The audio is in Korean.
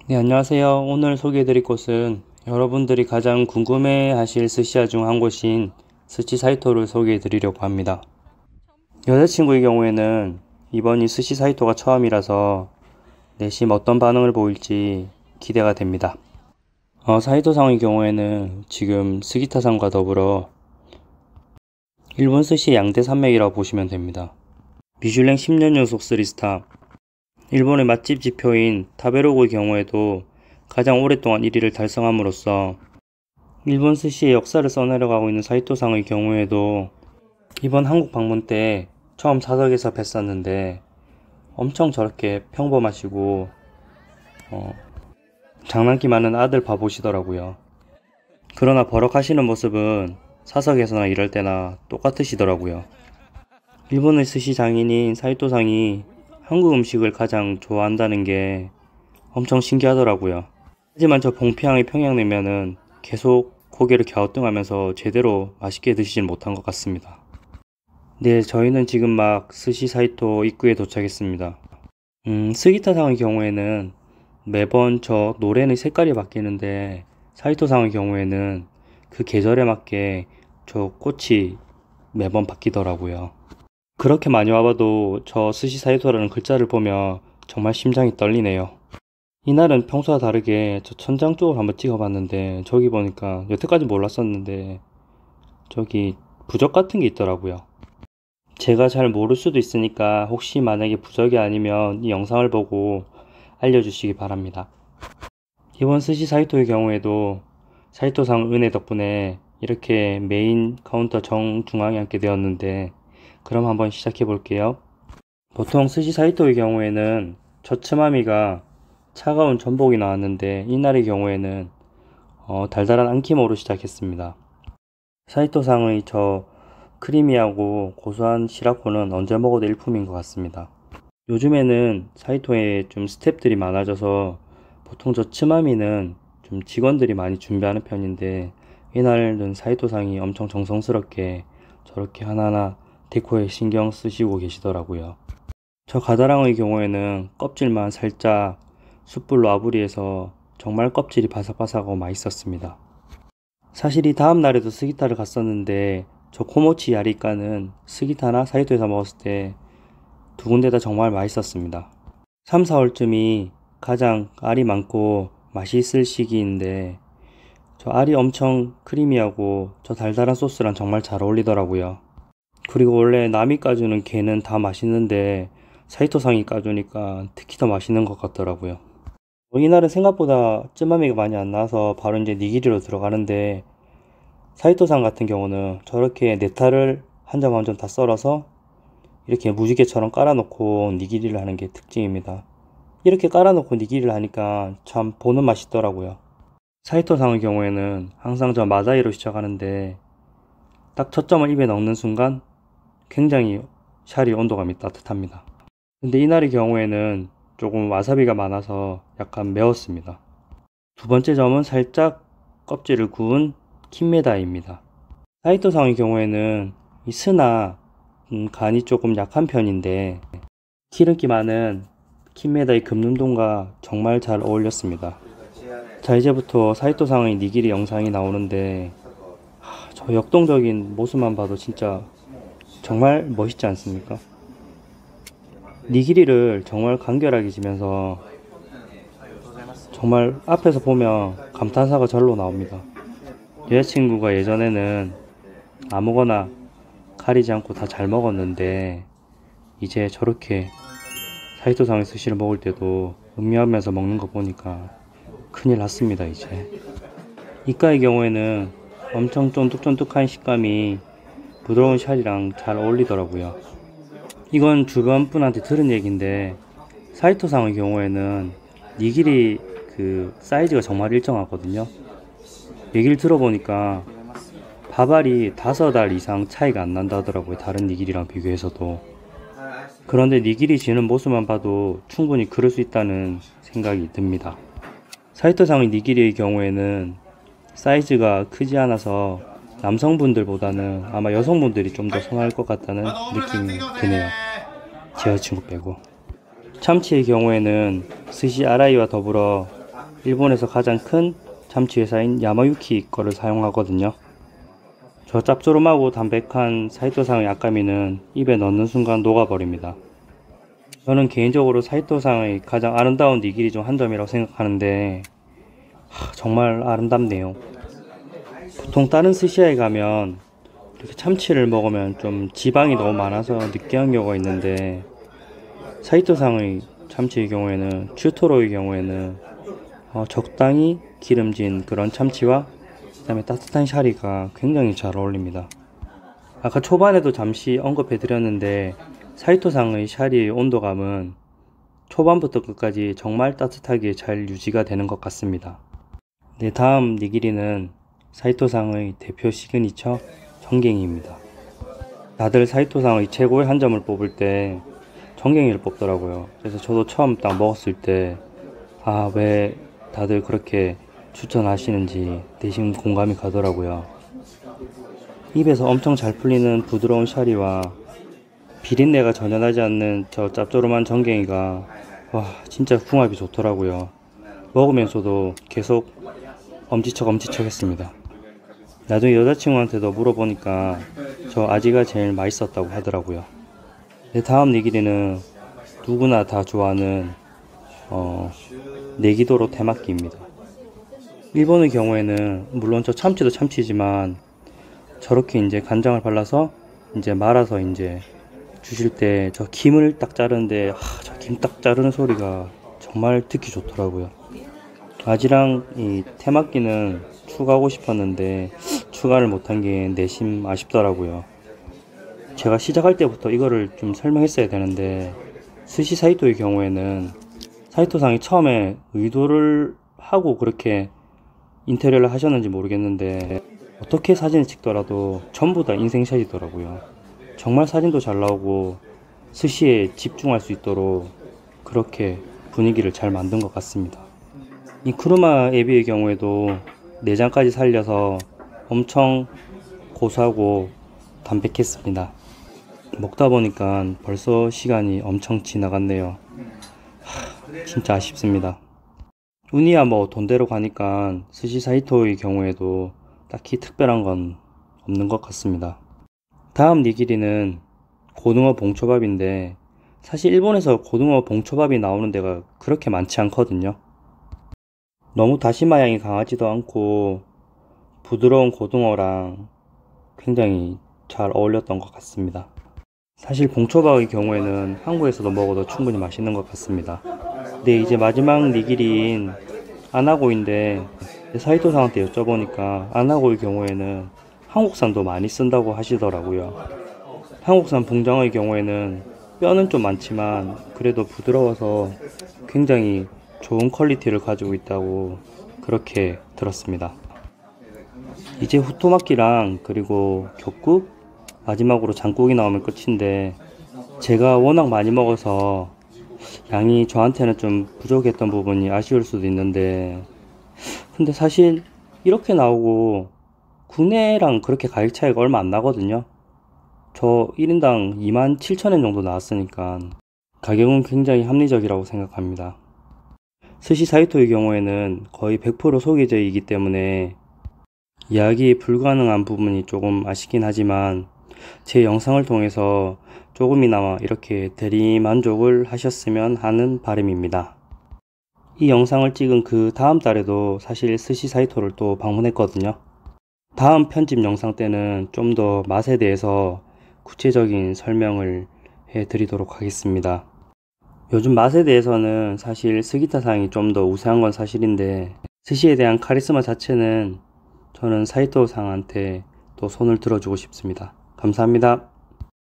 네, 안녕하세요. 오늘 소개해드릴 곳은 여러분들이 가장 궁금해하실 스시야 중 한 곳인 스시 사이토를 소개해드리려고 합니다. 여자친구의 경우에는 이번이 스시 사이토가 처음이라서 내심 어떤 반응을 보일지 기대가 됩니다. 사이토상의 경우에는 지금 스기타상과 더불어 일본 스시 양대 산맥이라고 보시면 됩니다. 미슐랭 10년 연속 3스타, 일본의 맛집 지표인 타베로그의 경우에도 가장 오랫동안 1위를 달성함으로써 일본 스시의 역사를 써내려가고 있는 사이토상의 경우에도 이번 한국 방문 때 처음 사석에서 뵀었는데 엄청 저렇게 평범하시고 장난기 많은 아들 바보시더라고요. 그러나 버럭하시는 모습은 사석에서나 이럴 때나 똑같으시더라고요. 일본의 스시 장인인 사이토상이 한국 음식을 가장 좋아한다는 게 엄청 신기하더라고요. 하지만 저 봉피항의 평양냉면은 계속 고개를 갸우뚱하면서 제대로 맛있게 드시진 못한 것 같습니다. 네, 저희는 지금 막 스시 사이토 입구에 도착했습니다. 스기타상의 경우에는 매번 저 노래의 색깔이 바뀌는데 사이토상의 경우에는 그 계절에 맞게 저 꽃이 매번 바뀌더라고요. 그렇게 많이 와봐도 저 스시 사이토라는 글자를 보며 정말 심장이 떨리네요. 이날은 평소와 다르게 저 천장 쪽을 한번 찍어봤는데 저기 보니까 여태까지 몰랐었는데 저기 부적 같은 게 있더라고요. 제가 잘 모를 수도 있으니까 혹시 만약에 부적이 아니면 이 영상을 보고 알려주시기 바랍니다. 이번 스시 사이토의 경우에도 사이토상 은혜 덕분에 이렇게 메인 카운터 정중앙에 앉게 되었는데 그럼 한번 시작해 볼게요. 보통 스시 사이토의 경우에는 첫 츠마미가 차가운 전복이 나왔는데 이날의 경우에는 달달한 안키모로 시작했습니다. 사이토상의 저 크리미하고 고소한 시라코는 언제 먹어도 일품인 것 같습니다. 요즘에는 사이토에 좀 스텝들이 많아져서 보통 저 츠마미는 좀 직원들이 많이 준비하는 편인데 이날은 사이토상이 엄청 정성스럽게 저렇게 하나하나 데코에 신경 쓰시고 계시더라고요. 저 가다랑의 경우에는 껍질만 살짝 숯불로 아부리해서 정말 껍질이 바삭바삭하고 맛있었습니다. 사실 이 다음 날에도 스기타를 갔었는데 저 코모치 야리까는 스기타나 사이토에서 먹었을 때 두 군데 다 정말 맛있었습니다. 3, 4월쯤이 가장 알이 많고 맛이 있을 시기인데 저 알이 엄청 크리미하고 저 달달한 소스랑 정말 잘 어울리더라고요. 그리고 원래 남이 까주는 게는 다 맛있는데 사이토상이 까주니까 특히 더 맛있는 것 같더라고요. 이날은 생각보다 쯔마미가 많이 안 나와서 바로 이제 니기리로 들어가는데 사이토상 같은 경우는 저렇게 네타를 한 점 한 점 다 썰어서 이렇게 무지개처럼 깔아놓고 니기리를 하는 게 특징입니다. 이렇게 깔아놓고 니기리를 하니까 참 보는 맛이 있더라고요. 사이토상의 경우에는 항상 저 마다이로 시작하는데 딱 첫 점을 입에 넣는 순간 굉장히 샤리 온도감이 따뜻합니다. 근데 이날의 경우에는 조금 와사비가 많아서 약간 매웠습니다. 두 번째 점은 살짝 껍질을 구운 킨메다이입니다. 사이토상의 경우에는 이 스나 간이 조금 약한 편인데 기름기 많은 킨메다이 금눈동과 정말 잘 어울렸습니다. 자, 이제부터 사이토상의 니기리 영상이 나오는데 저 역동적인 모습만 봐도 진짜 정말 멋있지 않습니까? 니기리를 정말 간결하게 지면서 정말 앞에서 보면 감탄사가 절로 나옵니다. 여자친구가 예전에는 아무거나 가리지 않고 다 잘 먹었는데 이제 저렇게 사이토상의 스시를 먹을 때도 음미하면서 먹는 거 보니까 큰일 났습니다. 이제 이카의 경우에는 엄청 쫀득쫀득한 식감이 부드러운 샤리랑 잘 어울리더라고요. 이건 주변 분한테 들은 얘기인데 사이토상의 경우에는 니기리 그 사이즈가 정말 일정하거든요. 얘기를 들어보니까 밥알이 5알 이상 차이가 안 난다 하더라고요. 다른 니기리랑 비교해서도. 그런데 니기리 지는 모습만 봐도 충분히 그럴 수 있다는 생각이 듭니다. 사이토상의 니기리의 경우에는 사이즈가 크지 않아서 남성분들보다는 아마 여성분들이 좀 더 선호할 것 같다는 느낌이 드네요. 제 여자친구 빼고. 참치의 경우에는 스시 아라이와 더불어 일본에서 가장 큰 참치 회사인 야마유키 거를 사용하거든요. 저 짭조름하고 담백한 사이토상의 아까미는 입에 넣는 순간 녹아버립니다. 저는 개인적으로 사이토상의 가장 아름다운 니기리 중 한 점이라고 생각하는데 정말 아름답네요. 보통 다른 스시야에 가면 이렇게 참치를 먹으면 좀 지방이 너무 많아서 느끼한 경우가 있는데, 사이토상의 참치의 경우에는, 츄토로의 경우에는 적당히 기름진 그런 참치와 그 다음에 따뜻한 샤리가 굉장히 잘 어울립니다. 아까 초반에도 잠시 언급해 드렸는데, 사이토상의 샤리의 온도감은 초반부터 끝까지 정말 따뜻하게 잘 유지가 되는 것 같습니다. 네, 다음 니기리는 사이토상의 대표 시그니처 정갱이입니다. 다들 사이토상의 최고의 한 점을 뽑을 때 정갱이를 뽑더라고요. 그래서 저도 처음 딱 먹었을 때 왜 다들 그렇게 추천하시는지 대신 공감이 가더라고요. 입에서 엄청 잘 풀리는 부드러운 샤리와 비린내가 전혀 나지 않는 저 짭조름한 정갱이가 진짜 궁합이 좋더라고요. 먹으면서도 계속 엄지척 했습니다. 나중에 여자친구한테도 물어보니까 저 아지가 제일 맛있었다고 하더라고요. 다음 니기리는 누구나 다 좋아하는 네기도로 테마키입니다. 일본의 경우에는 물론 저 참치도 참치지만 저렇게 이제 간장을 발라서 이제 말아서 이제 주실 때 저 김을 딱 자르는데 저 김 딱 자르는 소리가 정말 듣기 좋더라고요. 아지랑 이 테마키는 추가하고 싶었는데 추가를 못한 게 내심 아쉽더라고요. 제가 시작할 때부터 이거를 좀 설명했어야 되는데, 스시 사이토의 경우에는 사이토상이 처음에 의도를 하고 그렇게 인테리어를 하셨는지 모르겠는데 어떻게 사진을 찍더라도 전부 다 인생샷이더라고요. 정말 사진도 잘 나오고 스시에 집중할 수 있도록 그렇게 분위기를 잘 만든 것 같습니다. 이 쿠르마 에비의 경우에도 내장까지 살려서 엄청 고소하고 담백했습니다. 먹다 보니까 벌써 시간이 엄청 지나갔네요. 진짜 아쉽습니다. 운이야 뭐 돈대로 가니까 스시 사이토의 경우에도 딱히 특별한 건 없는 것 같습니다. 다음 니기리는 고등어 봉초밥인데, 사실 일본에서 고등어 봉초밥이 나오는 데가 그렇게 많지 않거든요. 너무 다시마 향이 강하지도 않고 부드러운 고등어랑 굉장히 잘 어울렸던 것 같습니다. 사실 봉초밥의 경우에는 한국에서도 먹어도 충분히 맛있는 것 같습니다. 네, 이제 마지막 니기리인 아나고인데 사이토상한테 여쭤보니까 아나고의 경우에는 한국산도 많이 쓴다고 하시더라고요. 한국산 붕장어의 경우에는 뼈는 좀 많지만 그래도 부드러워서 굉장히 좋은 퀄리티를 가지고 있다고 그렇게 들었습니다. 이제 후토마키랑 그리고 격국, 마지막으로 장국이 나오면 끝인데, 제가 워낙 많이 먹어서 양이 저한테는 좀 부족했던 부분이 아쉬울 수도 있는데, 근데 사실 이렇게 나오고 국내랑 그렇게 가격 차이가 얼마 안 나거든요. 저 1인당 27,000엔 정도 나왔으니까 가격은 굉장히 합리적이라고 생각합니다. 스시 사이토의 경우에는 거의 100% 소개제이기 때문에 이야기 불가능한 부분이 조금 아쉽긴 하지만, 제 영상을 통해서 조금이나마 이렇게 대리만족을 하셨으면 하는 바람입니다. 이 영상을 찍은 그 다음 달에도 사실 스시 사이토를 또 방문했거든요. 다음 편집 영상 때는 좀 더 맛에 대해서 구체적인 설명을 해드리도록 하겠습니다. 요즘 맛에 대해서는 사실 스기타상이 좀 더 우세한 건 사실인데, 스시에 대한 카리스마 자체는 저는 사이토상한테 또 손을 들어주고 싶습니다. 감사합니다.